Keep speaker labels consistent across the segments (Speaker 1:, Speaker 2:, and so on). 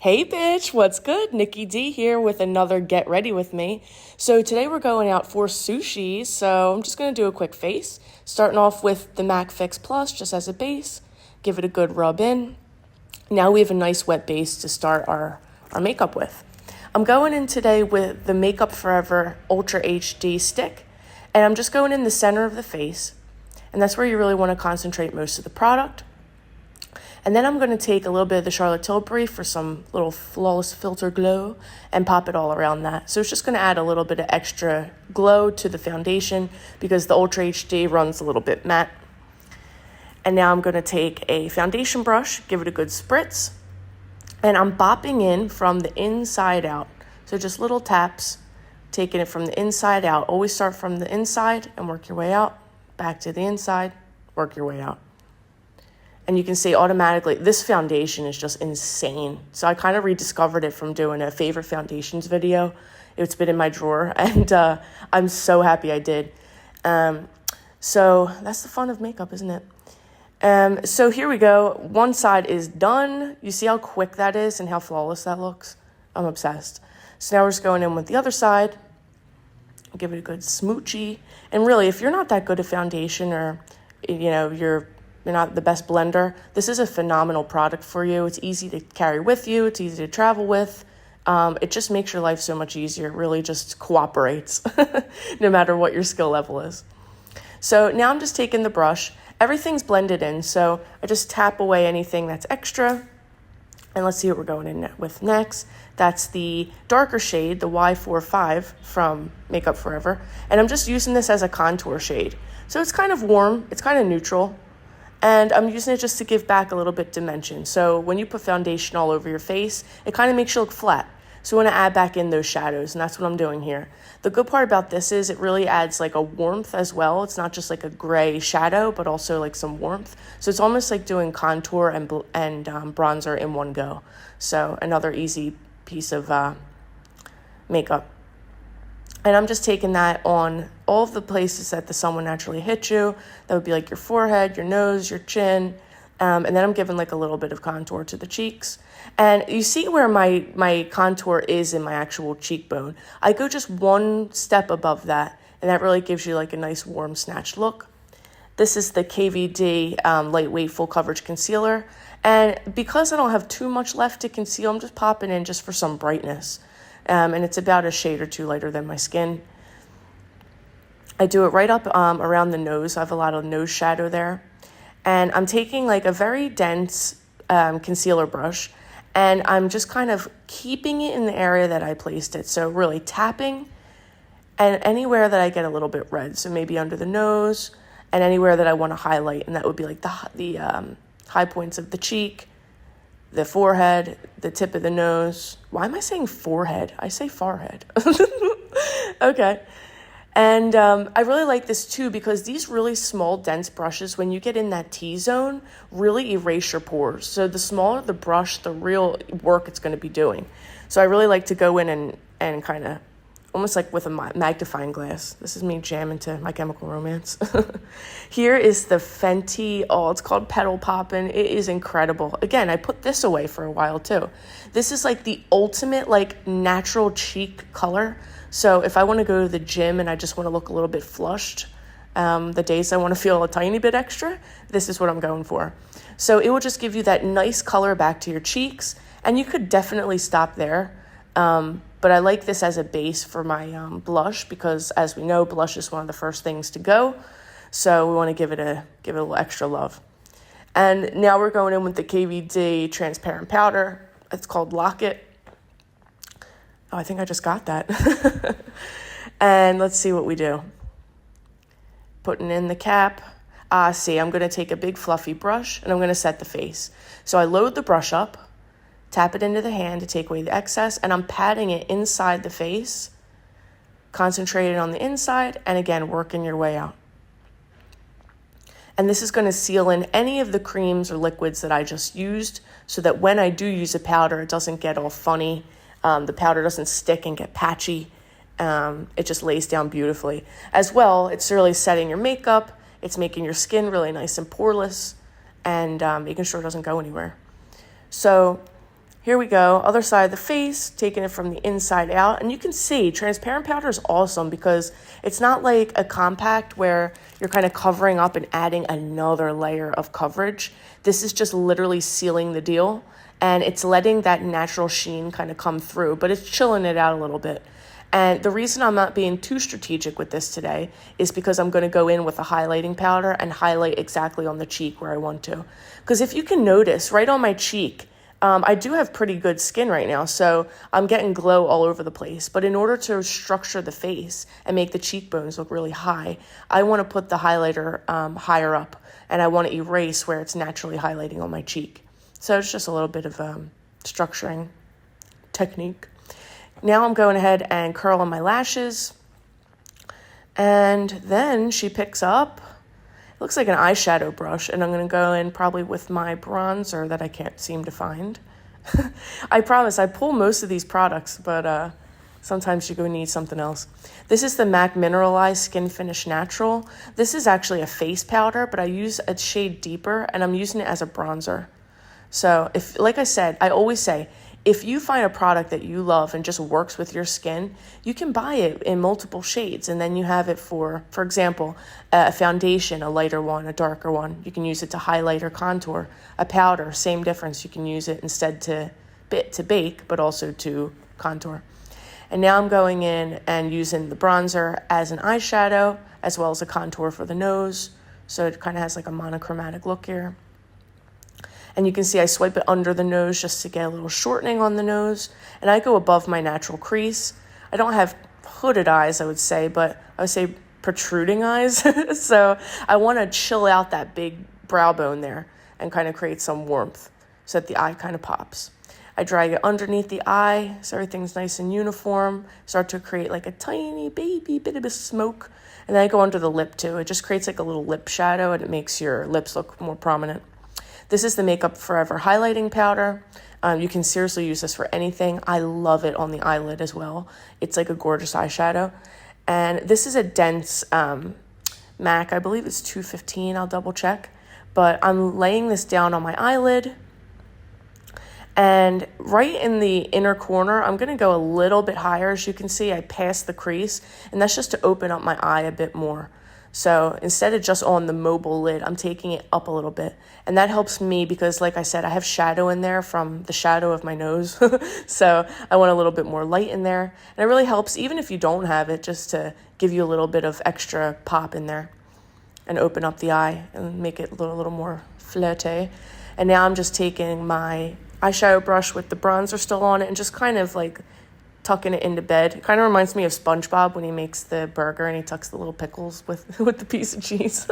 Speaker 1: Hey bitch, what's good? Nikki D here with another Get Ready With Me. So today we're going out for sushi, so I'm just going to do a quick face. Starting off with the MAC Fix Plus just as a base. Give it a good rub in. Now we have a nice wet base to start our makeup with. I'm going in today with the Makeup Forever Ultra HD stick. And I'm just going in the center of the face. And that's where you really want to concentrate most of the product. And then I'm going to take a little bit of the Charlotte Tilbury for some little flawless filter glow and pop it all around that. So it's just going to add a little bit of extra glow to the foundation because the Ultra HD runs a little bit matte. And now I'm going to take a foundation brush, give it a good spritz. And I'm bopping in from the inside out. So just little taps, taking it from the inside out. Always start from the inside and work your way out. Back to the inside, work your way out. And you can see automatically, this foundation is just insane. So I kind of rediscovered it from doing a favorite foundations video. It's been in my drawer, and I'm so happy I did. So that's the fun of makeup, isn't it? So here we go. One side is done. You see how quick that is and how flawless that looks? I'm obsessed. So now we're just going in with the other side. Give it a good smoochy. And really, if you're not that good at foundation or, you're not the best blender, this is a phenomenal product for you. It's easy to carry with you. It's easy to travel with. It just makes your life so much easier. It really just cooperates no matter what your skill level is. So now I'm just taking the brush. Everything's blended in, so I just tap away anything that's extra. And let's see what we're going in with next. That's the darker shade, the Y45 from Makeup Forever. And I'm just using this as a contour shade. So it's kind of warm. It's kind of neutral. And I'm using it just to give back a little bit dimension. So when you put foundation all over your face, it kind of makes you look flat. So we want to add back in those shadows, and that's what I'm doing here. The good part about this is it really adds like a warmth as well. It's not just like a gray shadow, but also like some warmth. So it's almost like doing contour and bronzer in one go. So another easy piece of makeup. And I'm just taking that on all of the places that the sun would naturally hit you. That would be like your forehead, your nose, your chin. And then I'm giving like a little bit of contour to the cheeks. And you see where my contour is in my actual cheekbone. I go just one step above that. And that really gives you like a nice warm snatched look. This is the KVD Lightweight Full Coverage Concealer. And because I don't have too much left to conceal, I'm just popping in just for some brightness. And it's about a shade or two lighter than my skin. I do it right up around the nose. I have a lot of nose shadow there. And I'm taking like a very dense concealer brush, and I'm just kind of keeping it in the area that I placed it. So really tapping, and anywhere that I get a little bit red. So maybe under the nose, and anywhere that I want to highlight. And that would be like the high points of the cheek, the forehead, the tip of the nose. Why am I saying forehead? I say forehead. Okay. And I really like this too because these really small, dense brushes, when you get in that T-zone, really erase your pores. So the smaller the brush, the real work it's going to be doing. So I really like to go in and kind of almost like with a magnifying glass. This is me jamming to My Chemical Romance. Here is the Fenty, it's called Petal Poppin'. It is incredible. Again, I put this away for a while too. This is like the ultimate like natural cheek color. So if I want to go to the gym and I just want to look a little bit flushed, the days I want to feel a tiny bit extra, this is what I'm going for. So it will just give you that nice color back to your cheeks, and you could definitely stop there. But I like this as a base for my blush because, as we know, blush is one of the first things to go. So we want to give it a little extra love. And now we're going in with the KVD transparent powder. It's called Locket. Oh, I think I just got that. And let's see what we do. Putting in the cap. See, I'm going to take a big fluffy brush and I'm going to set the face. So I load the brush up. Tap it into the hand to take away the excess, and I'm patting it inside the face, concentrating on the inside, and again, working your way out. And this is going to seal in any of the creams or liquids that I just used so that when I do use a powder, it doesn't get all funny. The powder doesn't stick and get patchy. It just lays down beautifully. As well, it's really setting your makeup. It's making your skin really nice and poreless and making sure it doesn't go anywhere. So Here we go, other side of the face, taking it from the inside out. And you can see transparent powder is awesome because it's not like a compact where you're kind of covering up and adding another layer of coverage. This is just literally sealing the deal, and it's letting that natural sheen kind of come through, but it's chilling it out a little bit. And the reason I'm not being too strategic with this today is because I'm going to go in with a highlighting powder and highlight exactly on the cheek where I want to. Because if you can notice, right on my cheek, I do have pretty good skin right now, so I'm getting glow all over the place. But in order to structure the face and make the cheekbones look really high, I want to put the highlighter higher up, and I want to erase where it's naturally highlighting on my cheek. So it's just a little bit of structuring technique. Now I'm going ahead and curling my lashes, and then she picks up, it looks like an eyeshadow brush, and I'm going to go in probably with my bronzer that I can't seem to find. I promise I pull most of these products, but sometimes you go need something else. This is the MAC Mineralized Skin Finish Natural. This is actually a face powder, but I use a shade deeper, and I'm using it as a bronzer. So if, like I said, I always say, if you find a product that you love and just works with your skin, you can buy it in multiple shades, and then you have it for example, a foundation, a lighter one, a darker one. You can use it to highlight or contour. A powder, same difference. You can use it instead to bake, but also to contour. And now I'm going in and using the bronzer as an eyeshadow, as well as a contour for the nose. So it kind of has like a monochromatic look here. And you can see I swipe it under the nose just to get a little shortening on the nose. And I go above my natural crease. I don't have hooded eyes, I would say, but I would say protruding eyes. So I want to chill out that big brow bone there and kind of create some warmth so that the eye kind of pops. I drag it underneath the eye so everything's nice and uniform. Start to create like a tiny baby bit of a smoke. And then I go under the lip too. It just creates like a little lip shadow, and it makes your lips look more prominent. This is the Makeup Forever highlighting powder. You can seriously use this for anything. I love it on the eyelid as well. It's like a gorgeous eyeshadow. And this is a dense MAC. I believe it's 215. I'll double check. But I'm laying this down on my eyelid. And right in the inner corner, I'm going to go a little bit higher. As you can see, I passed the crease. And that's just to open up my eye a bit more. So instead of just on the mobile lid, I'm taking it up a little bit. And that helps me because, like I said, I have shadow in there from the shadow of my nose. So I want a little bit more light in there. And it really helps, even if you don't have it, just to give you a little bit of extra pop in there and open up the eye and make it a little more flirty. And now I'm just taking my eyeshadow brush with the bronzer still on it and just kind of like tucking it into bed. It kind of reminds me of SpongeBob when he makes the burger and he tucks the little pickles with the piece of cheese.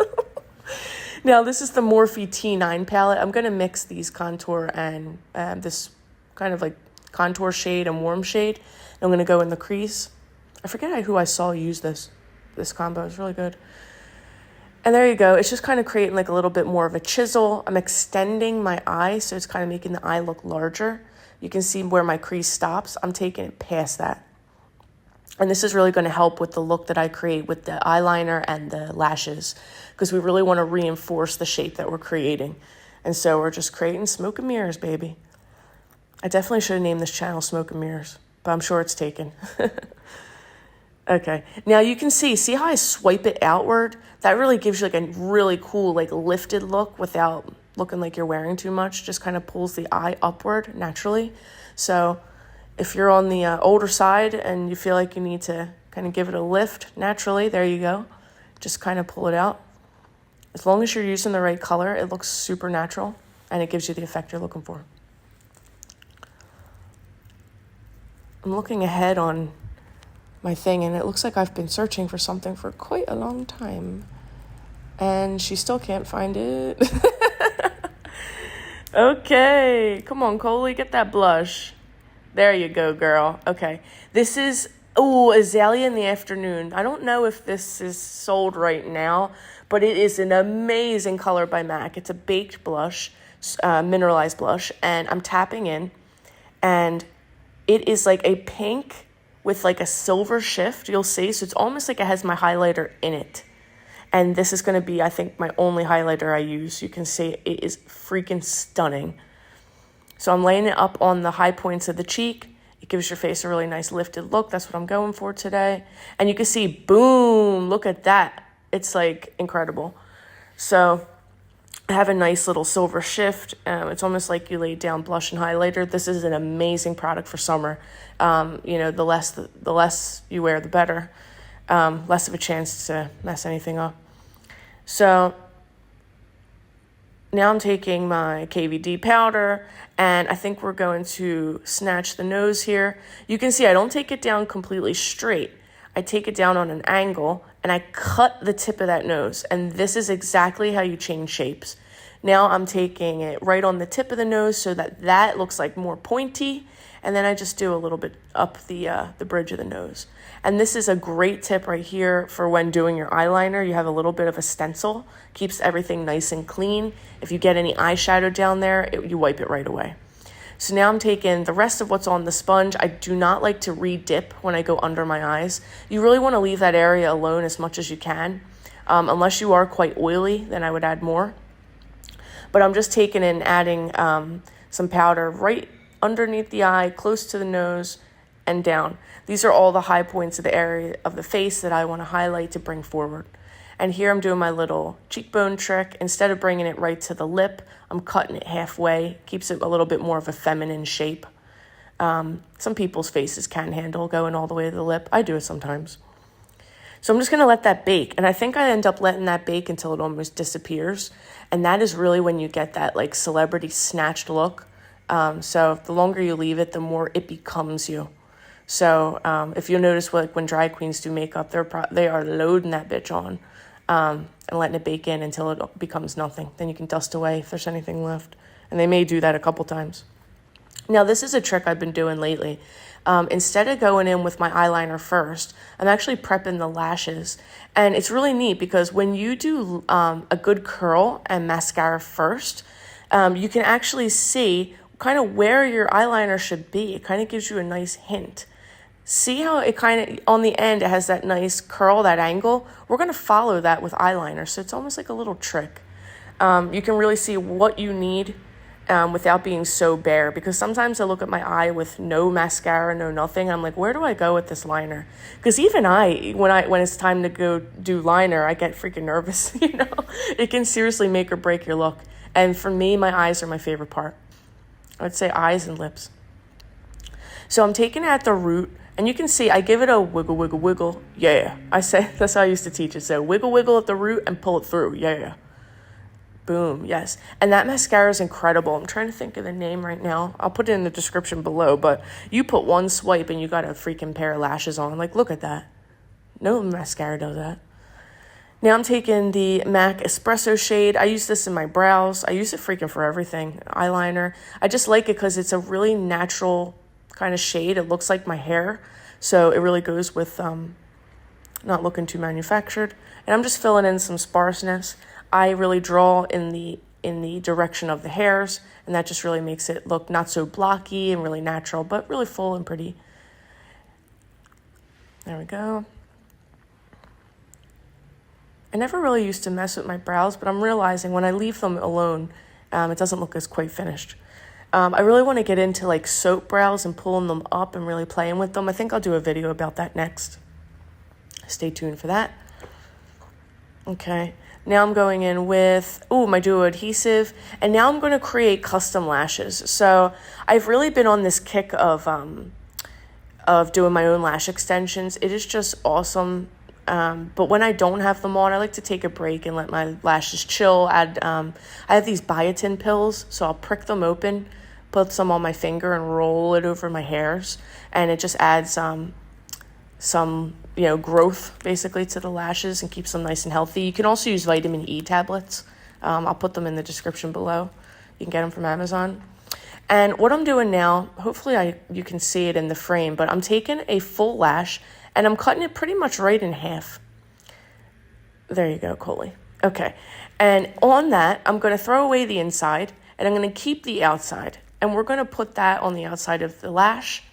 Speaker 1: Now, this is the Morphe T9 palette. I'm going to mix these contour and this kind of like contour shade and warm shade. I'm going to go in the crease. I forget who I saw use this combo. It's really good. And there you go. It's just kind of creating like a little bit more of a chisel. I'm extending my eye, so it's kind of making the eye look larger. You can see where my crease stops. I'm taking it past that. And this is really going to help with the look that I create with the eyeliner and the lashes, because we really want to reinforce the shape that we're creating. And so we're just creating smoke and mirrors, baby. I definitely should have named this channel Smoke and Mirrors, but I'm sure it's taken. Okay, now you can see how I swipe it outward? That really gives you like a really cool like lifted look without looking like you're wearing too much. Just kind of pulls the eye upward naturally. So if you're on the older side and you feel like you need to kind of give it a lift naturally, there you go. Just kind of pull it out. As long as you're using the right color, it looks super natural and it gives you the effect you're looking for. I'm looking ahead on my thing and it looks like I've been searching for something for quite a long time and she still can't find it. Okay, come on, Coley, get that blush. There you go, girl. Okay, this is, Azalea in the Afternoon. I don't know if this is sold right now, but it is an amazing color by MAC. It's a baked blush, mineralized blush, and I'm tapping in, and it is like a pink with like a silver shift, you'll see. So it's almost like it has my highlighter in it. And this is going to be, I think, my only highlighter I use. You can see it is freaking stunning. So I'm laying it up on the high points of the cheek. It gives your face a really nice lifted look. That's what I'm going for today. And you can see, boom, look at that. It's like incredible. So I have a nice little silver shift. It's almost like you laid down blush and highlighter. This is an amazing product for summer. The less you wear, the better. Less of a chance to mess anything up. So now I'm taking my KVD powder, and I think we're going to snatch the nose here. You can see I don't take it down completely straight. I take it down on an angle, and I cut the tip of that nose. And this is exactly how you change shapes. Now I'm taking it right on the tip of the nose so that looks like more pointy. And then I just do a little bit up the bridge of the nose. And this is a great tip right here for when doing your eyeliner. You have a little bit of a stencil, keeps everything nice and clean. If you get any eyeshadow down there, you wipe it right away. So now I'm taking the rest of what's on the sponge. I do not like to re-dip when I go under my eyes. You really want to leave that area alone as much as you can. Unless you are quite oily, then I would add more. But I'm just taking and adding some powder right underneath the eye, close to the nose, and down. These are all the high points of the area of the face that I want to highlight to bring forward. And here I'm doing my little cheekbone trick. Instead of bringing it right to the lip, I'm cutting it halfway. Keeps it a little bit more of a feminine shape. Some people's faces can handle going all the way to the lip. I do it sometimes. So I'm just going to let that bake. And I think I end up letting that bake until it almost disappears. And that is really when you get that like celebrity snatched look. So the longer you leave it, the more it becomes you. So if you'll notice, when drag queens do makeup, they are loading that bitch on and letting it bake in until it becomes nothing. Then you can dust away if there's anything left. And they may do that a couple times. Now, this is a trick I've been doing lately. Instead of going in with my eyeliner first, I'm actually prepping the lashes. And it's really neat because when you do a good curl and mascara first, you can actually see kind of where your eyeliner should be. It kind of gives you a nice hint. See how it kind of, on the end, it has that nice curl, that angle? We're going to follow that with eyeliner, so it's almost like a little trick. You can really see what you need without being so bare, because sometimes I look at my eye with no mascara, no nothing. I'm like, where do I go with this liner? Because even when it's time to go do liner, I get freaking nervous, It can seriously make or break your look. And for me, my eyes are my favorite part. I would say eyes and lips. So I'm taking it at the root, and you can see I give it a wiggle, wiggle, wiggle. Yeah. That's how I used to teach it. So wiggle, wiggle at the root and pull it through. Yeah. Boom. Yes. And that mascara is incredible. I'm trying to think of the name right now. I'll put it in the description below, but you put one swipe and you got a freaking pair of lashes on. Like, look at that. No mascara does that. Now I'm taking the MAC Espresso shade. I use this in my brows. I use it freaking for everything. Eyeliner. I just like it because it's a really natural kind of shade. It looks like my hair. So it really goes with not looking too manufactured. And I'm just filling in some sparseness. I really draw in the direction of the hairs. And that just really makes it look not so blocky and really natural, but really full and pretty. There we go. I never really used to mess with my brows, but I'm realizing when I leave them alone, it doesn't look as quite finished. I really want to get into like soap brows and pulling them up and really playing with them. I think I'll do a video about that next. Stay tuned for that. Okay, now I'm going in with, my duo adhesive, and now I'm going to create custom lashes. So I've really been on this kick of doing my own lash extensions. It is just awesome. But when I don't have them on, I like to take a break and let my lashes chill. I have these biotin pills, so I'll prick them open, put some on my finger and roll it over my hairs. And it just adds some growth basically to the lashes and keeps them nice and healthy. You can also use vitamin E tablets. I'll put them in the description below. You can get them from Amazon. And what I'm doing now, hopefully you can see it in the frame, but I'm taking a full lash and I'm cutting it pretty much right in half. There you go, Coley. Okay. And on that, I'm going to throw away the inside and I'm going to keep the outside. And we're going to put that on the outside of the lash.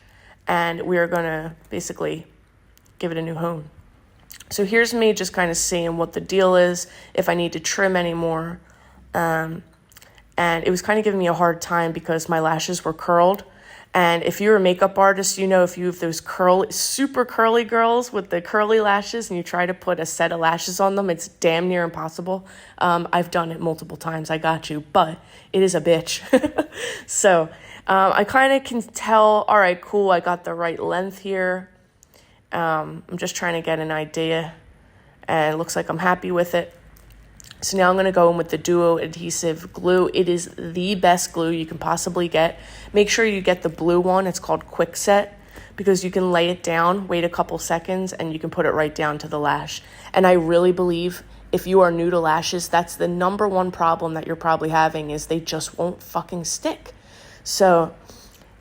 Speaker 1: And we are going to basically give it a new home. So here's me just kind of seeing what the deal is, if I need to trim anymore. And and it was kind of giving me a hard time because my lashes were curled. And if you're a makeup artist, you know, if you have those super curly girls with the curly lashes and you try to put a set of lashes on them, it's damn near impossible. I've done it multiple times. I got you, but it is a bitch. So I kind of can tell, all right, cool, I got the right length here. I'm just trying to get an idea, and it looks like I'm happy with it. So now I'm going to go in with the Duo Adhesive Glue. It is the best glue you can possibly get. Make sure you get the blue one. It's called Quick Set, because you can lay it down, wait a couple seconds, and you can put it right down to the lash. And I really believe if you are new to lashes, that's the number one problem that you're probably having, is they just won't fucking stick. So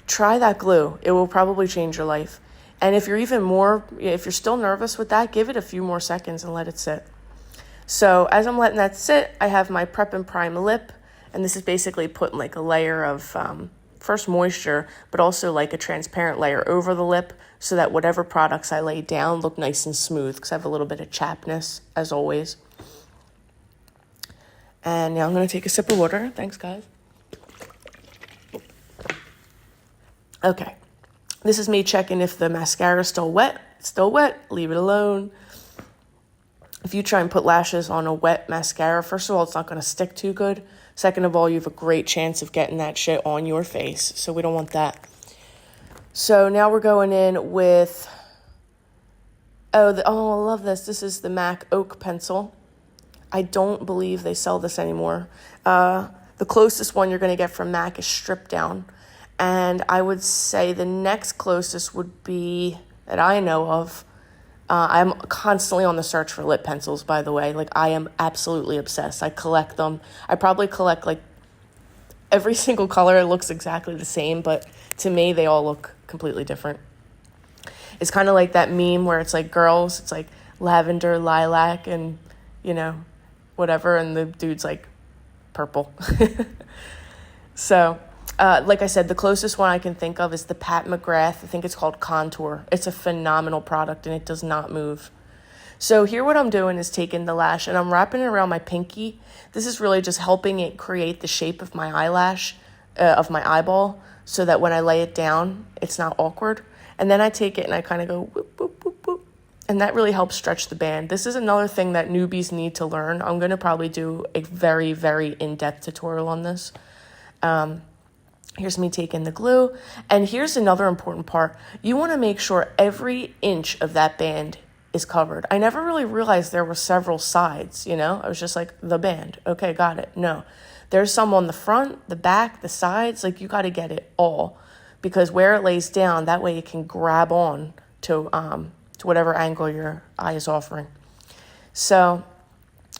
Speaker 1: try that glue. It will probably change your life. And if you're still nervous with that, give it a few more seconds and let it sit. So as I'm letting that sit, I have my Prep and Prime lip, and this is basically putting like a layer of first moisture, but also like a transparent layer over the lip so that whatever products I lay down look nice and smooth, because I have a little bit of chappness, as always. And now I'm going to take a sip of water. Thanks, guys. Okay. This is me checking if the mascara is still wet. It's still wet. Leave it alone. If you try and put lashes on a wet mascara, first of all, it's not going to stick too good. Second of all, you have a great chance of getting that shit on your face. So we don't want that. So now we're going in with, I love this. This is the MAC Oak Pencil. I don't believe they sell this anymore. The closest one you're going to get from MAC is Strip Down. And I would say the next closest would be, that I know of, I'm constantly on the search for lip pencils, by the way. Like, I am absolutely obsessed. I collect them. I probably collect, like, every single color. It looks exactly the same, but to me, they all look completely different. It's kind of like that meme where it's, like, girls. It's, like, lavender, lilac, and, you know, whatever. And the dude's, like, purple. So like I said, the closest one I can think of is the Pat McGrath. I think it's called Contour. It's a phenomenal product, and it does not move. So here what I'm doing is taking the lash, and I'm wrapping it around my pinky. This is really just helping it create the shape of my eyelash, of my eyeball, so that when I lay it down, it's not awkward. And then I take it and I kind of go whoop, whoop, whoop, whoop. And that really helps stretch the band. This is another thing that newbies need to learn. I'm going to probably do a very, very in-depth tutorial on this. Here's me taking the glue. And here's another important part. You want to make sure every inch of that band is covered. I never really realized there were several sides, you know? I was just like, the band. Okay, got it. No. There's some on the front, the back, the sides. Like, you got to get it all. Because where it lays down, that way it can grab on to whatever angle your eye is offering. So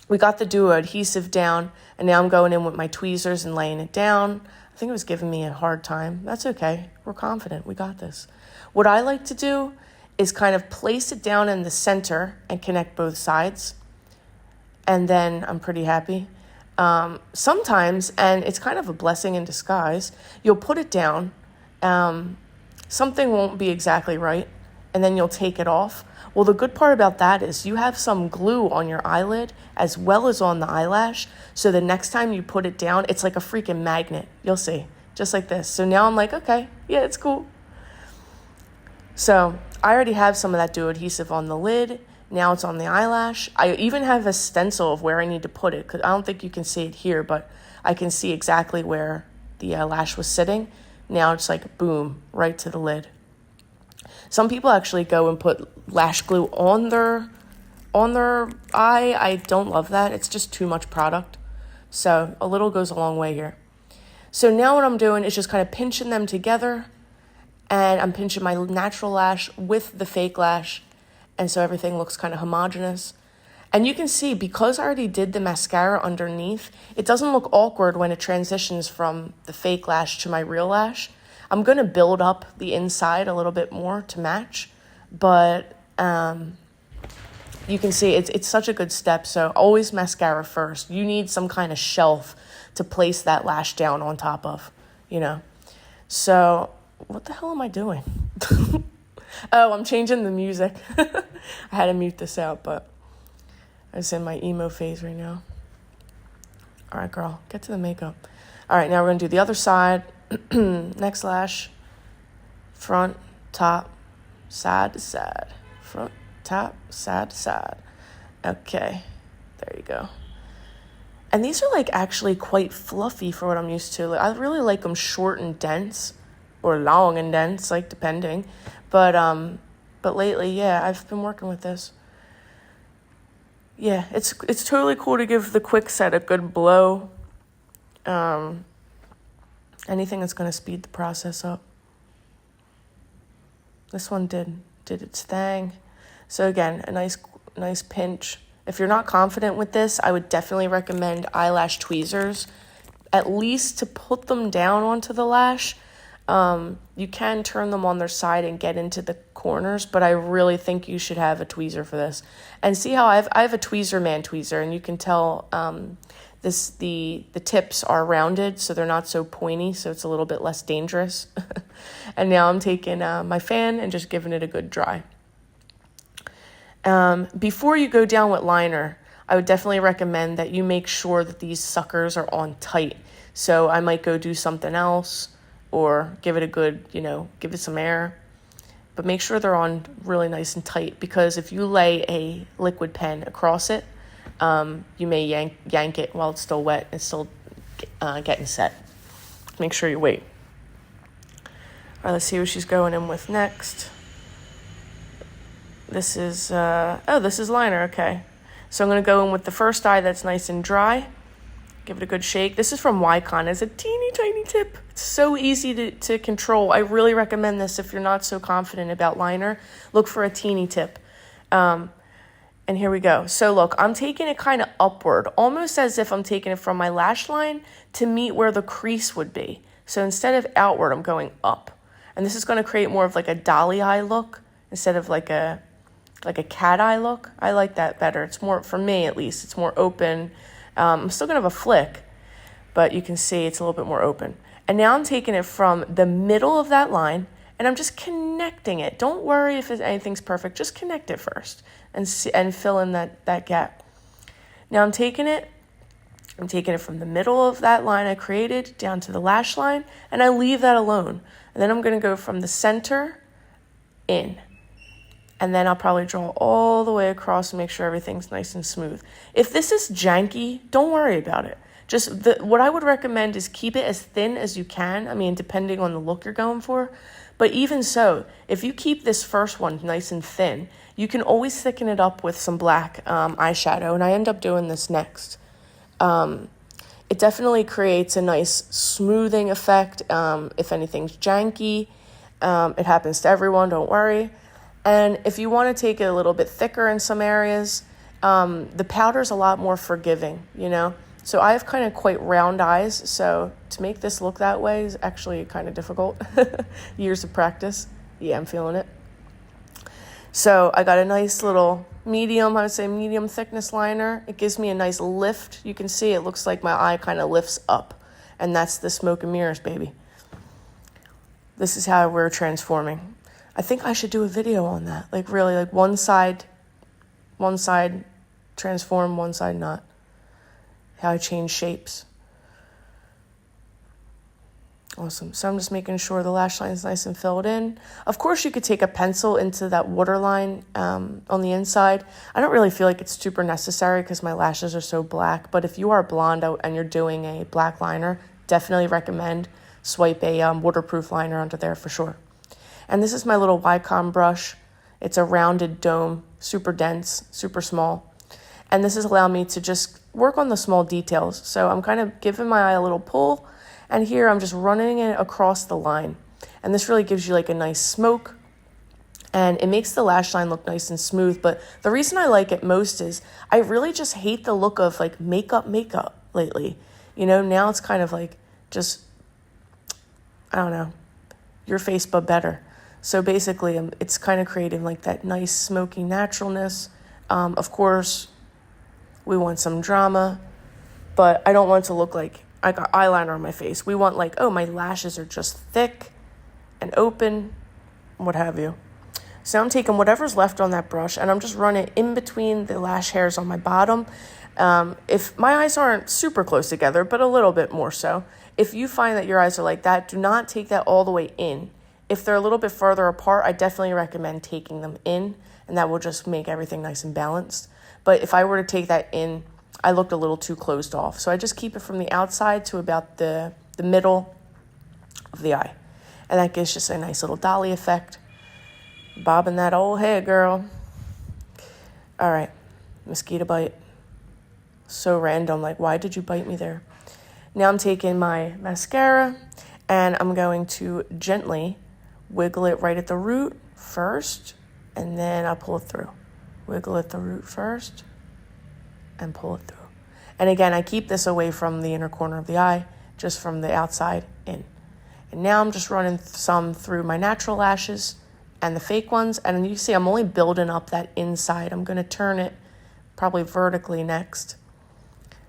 Speaker 1: we got the Duo adhesive down, and now I'm going in with my tweezers and laying it down. I think it was giving me a hard time. That's okay. We're confident. We got this. What I like to do is kind of place it down in the center and connect both sides. And then I'm pretty happy. Sometimes, and it's kind of a blessing in disguise, you'll put it down. Something won't be exactly right, and then you'll take it off. Well, the good part about that is you have some glue on your eyelid as well as on the eyelash. So the next time you put it down, it's like a freaking magnet. You'll see. Just like this. So now I'm like, okay, yeah, it's cool. So I already have some of that Duo adhesive on the lid. Now it's on the eyelash. I even have a stencil of where I need to put it, because I don't think you can see it here, but I can see exactly where the lash was sitting. Now it's like, boom, right to the lid. Some people actually go and put lash glue on their eye. I don't love that. It's just too much product. So a little goes a long way here. So now what I'm doing is just kind of pinching them together, and I'm pinching my natural lash with the fake lash, and so everything looks kind of homogeneous. And you can see, because I already did the mascara underneath, it doesn't look awkward when it transitions from the fake lash to my real lash. I'm going to build up the inside a little bit more to match, but you can see it's such a good step. So always mascara first. You need some kind of shelf to place that lash down on top of, you know. So what the hell am I doing? Oh, I'm changing the music. I had to mute this out, but I'm in my emo phase right now. All right, girl, get to the makeup. All right, now we're going to do the other side. Next lash, front, top, side to side. Front, top, side to side. Okay, there you go. And these are like actually quite fluffy for what I'm used to. I really like them short and dense, or long and dense, like depending. But lately, yeah, I've been working with this. Yeah, it's totally cool to give the quick set a good blow. Anything that's going to speed the process up. This one did its thing. So again, a nice pinch. If you're not confident with this, I would definitely recommend eyelash tweezers, at least to put them down onto the lash. You can turn them on their side and get into the corners, but I really think you should have a tweezer for this. And see how I have a tweezer man tweezer, and you can tell the tips are rounded, so they're not so pointy, so it's a little bit less dangerous. And now I'm taking my fan and just giving it a good dry. Before you go down with liner, I would definitely recommend that you make sure that these suckers are on tight. So I might go do something else or give it a good, give it some air. But make sure they're on really nice and tight, because if you lay a liquid pen across it, you may yank it while it's still wet and still getting set. Make sure you wait. All right, let's see what she's going in with next. This is, this is liner, okay. So I'm going to go in with the first eye that's nice and dry. Give it a good shake. This is from Wycon. It's a teeny tiny tip. It's so easy to control. I really recommend this if you're not so confident about liner. Look for a teeny tip. And here we go. So look, I'm taking it kind of upward, almost as if I'm taking it from my lash line to meet where the crease would be. So instead of outward, I'm going up. And this is going to create more of like a dolly eye look instead of like a cat eye look. I like that better. It's more, for me at least, it's more open. I'm still going to have a flick, but you can see it's a little bit more open. And now I'm taking it from the middle of that line, and I'm just connecting it. Don't worry if anything's perfect. Just connect it first and fill in that gap. Now I'm taking it from the middle of that line I created down to the lash line, and I leave that alone. And then I'm going to go from the center in. And then I'll probably draw all the way across and make sure everything's nice and smooth. If this is janky, don't worry about it. Just what I would recommend is keep it as thin as you can. I mean, depending on the look you're going for. But even so, if you keep this first one nice and thin, you can always thicken it up with some black eyeshadow. And I end up doing this next. It definitely creates a nice smoothing effect. If anything's janky, it happens to everyone, don't worry. And if you want to take it a little bit thicker in some areas, the powder's a lot more forgiving, So I have kind of quite round eyes, so to make this look that way is actually kind of difficult. Years of practice. Yeah, I'm feeling it. So I got a nice little medium thickness liner. It gives me a nice lift. You can see it looks like my eye kind of lifts up. And that's the smoke and mirrors, baby. This is how we're transforming. I think I should do a video on that. Like really, like one side transform, one side not. How I change shapes. Awesome. So I'm just making sure the lash line is nice and filled in. Of course, you could take a pencil into that waterline on the inside. I don't really feel like it's super necessary because my lashes are so black. But if you are blonde and you're doing a black liner, definitely recommend swipe a waterproof liner onto there for sure. And this is my little Wycon brush. It's a rounded dome, super dense, super small. And this has allowed me to just work on the small details. So I'm kind of giving my eye a little pull. And here I'm just running it across the line. And this really gives you like a nice smoke. And it makes the lash line look nice and smooth. But the reason I like it most is I really just hate the look of like makeup lately. Now it's kind of like just, I don't know, your face but better. So basically, it's kind of creating like that nice smoky naturalness. Of course, we want some drama, but I don't want it to look like I got eyeliner on my face. We want like, oh, my lashes are just thick and open, what have you. So I'm taking whatever's left on that brush and I'm just running in between the lash hairs on my bottom. If my eyes aren't super close together, but a little bit more so, if you find that your eyes are like that, do not take that all the way in. If they're a little bit further apart, I definitely recommend taking them in, and that will just make everything nice and balanced. But if I were to take that in, I looked a little too closed off. So I just keep it from the outside to about the middle of the eye. And that gives just a nice little dolly effect. Bobbing that old head, girl. All right, mosquito bite. So random, like, why did you bite me there? Now I'm taking my mascara, and I'm going to gently wiggle it right at the root first, and then I'll pull it through. Wiggle at the root first, and pull it through. And again, I keep this away from the inner corner of the eye, just from the outside in. And now I'm just running some through my natural lashes and the fake ones. And you see I'm only building up that inside. I'm going to turn it probably vertically next,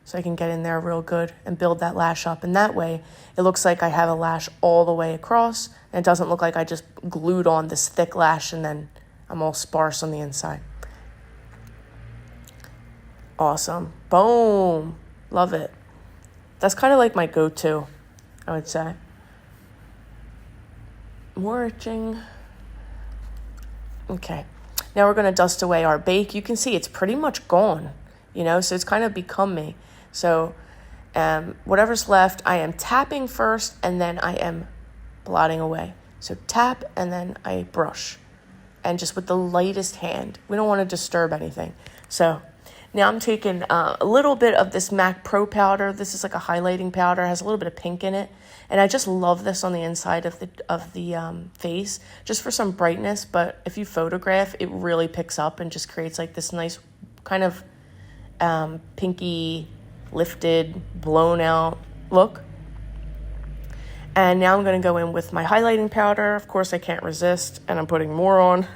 Speaker 1: so I can get in there real good and build that lash up. And that way, it looks like I have a lash all the way across, and it doesn't look like I just glued on this thick lash and then I'm all sparse on the inside. Awesome. Boom. Love it. That's kind of like my go-to, I would say. More itching. Okay. Now we're going to dust away our bake. You can see it's pretty much gone, so it's kind of become me. So whatever's left, I am tapping first, and then I am blotting away. So tap, and then I brush. And just with the lightest hand. We don't want to disturb anything. So now I'm taking a little bit of this MAC Pro powder. This is like a highlighting powder. It has a little bit of pink in it. And I just love this on the inside of the face, just for some brightness. But if you photograph, it really picks up and just creates like this nice kind of pinky, lifted, blown out look. And now I'm going to go in with my highlighting powder. Of course, I can't resist, and I'm putting more on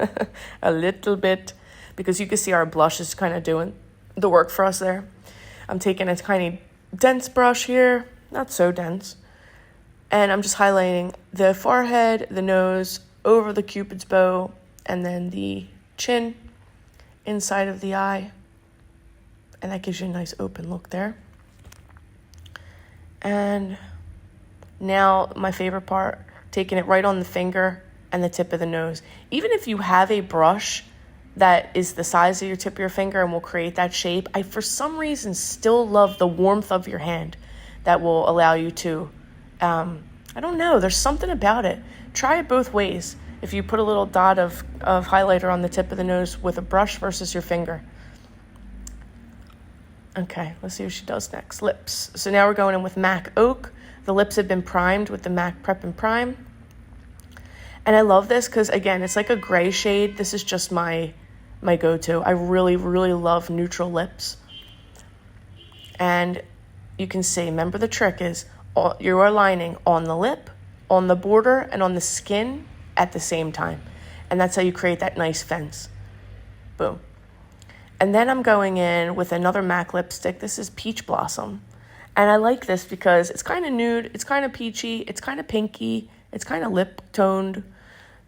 Speaker 1: a little bit, because you can see our blush is kind of doing the work for us there. I'm taking a tiny dense brush here, not so dense, and I'm just highlighting the forehead, the nose, over the Cupid's bow, and then the chin, inside of the eye, and that gives you a nice open look there. And now my favorite part, taking it right on the finger and the tip of the nose. Even if you have a brush that is the size of your tip of your finger and will create that shape, I for some reason still love the warmth of your hand that will allow you to, I don't know, there's something about it. Try it both ways. If you put a little dot of highlighter on the tip of the nose with a brush versus your finger. Okay, let's see what she does next. Lips. So now we're going in with MAC Oak. The lips have been primed with the MAC Prep and Prime. And I love this because, again, it's like a gray shade. This is just my go-to. I really, really love neutral lips. And you can see, remember the trick is you are lining on the lip, on the border, and on the skin at the same time. And that's how you create that nice fence. Boom. And then I'm going in with another MAC lipstick. This is Peach Blossom. And I like this because it's kind of nude, it's kind of peachy, it's kind of pinky, it's kind of lip toned,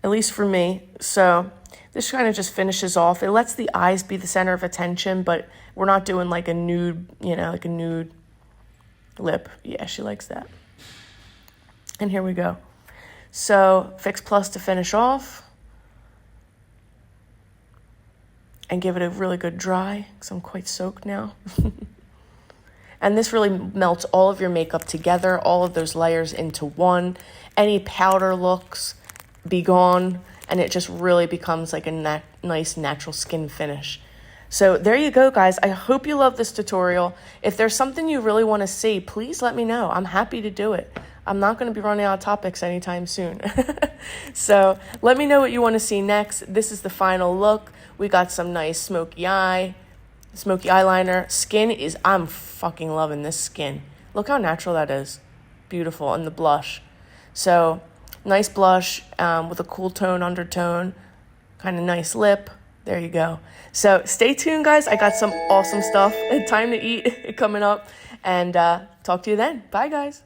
Speaker 1: at least for me. So this kind of just finishes off. It lets the eyes be the center of attention, but we're not doing like a nude, like a nude lip. Yeah, she likes that. And here we go. So Fix Plus to finish off. And give it a really good dry, because I'm quite soaked now. And this really melts all of your makeup together, all of those layers into one. Any powder looks be gone, and it just really becomes like a nice natural skin finish. So there you go, guys. I hope you love this tutorial. If there's something you really want to see, please let me know. I'm happy to do it. I'm not going to be running out of topics anytime soon. So let me know what you want to see next. This is the final look. We got some nice smoky eyeliner. Skin is, I'm fucking loving this skin. Look how natural that is. Beautiful. And the blush. So nice blush with a cool tone, undertone. Kind of nice lip. There you go. So stay tuned, guys. I got some awesome stuff. Time to eat coming up. And talk to you then. Bye, guys.